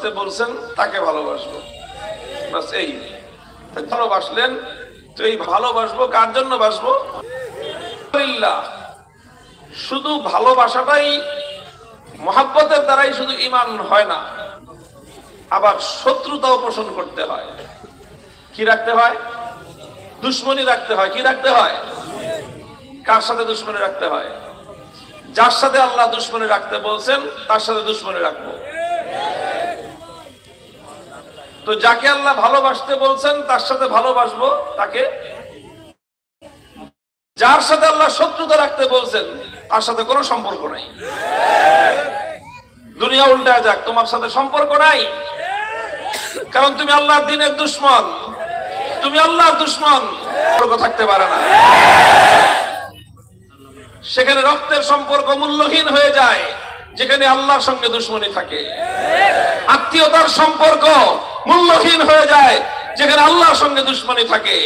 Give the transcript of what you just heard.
ভালোবাসতে বলছেন তাকে ভালোবাসবো, বাস এই ভালোবাসলেন। তো এই ভালোবাসবো কার জন্য বাসবো? শুধু ভালোবাসাটাই মহাব্বতের দ্বারাই শুধু ঈমান হয় না, আবার শত্রুতাও পোষণ করতে হয়। কি রাখতে হয়? দুশ্মনী রাখতে হয়। কি রাখতে হয়? কার সাথে দুশ্মনী রাখতে হয়? যার সাথে আল্লাহ দুশ্মনী রাখতে বলছেন তার সাথে দুশ্মনী রাখবো। তো যাকে আল্লাহ ভালোবাসতে বলছেন তার সাথে ভালোবাসবো তাকে, যার সাথে আল্লাহ শত্রুতা রাখতে বলছেন তার সাথে কোনো সম্পর্ক নাই। দুনিয়া উল্টা যাক, তোমার সাথে সম্পর্ক নাই, কারণ তুমি আল্লাহর দ্বীনের দুশমন, তুমি আল্লাহর দুশমন, সম্পর্ক থাকতে পারে না। সেখানে রক্তের সম্পর্ক মূল্যহীন হয়ে যায় যেখানে আল্লাহর সঙ্গে দুশমনী থাকে। আত্মীয়তার সম্পর্ক মূল্যহীন হয়ে যায় যেখানে আল্লাহর সঙ্গে দুশমনী থাকে।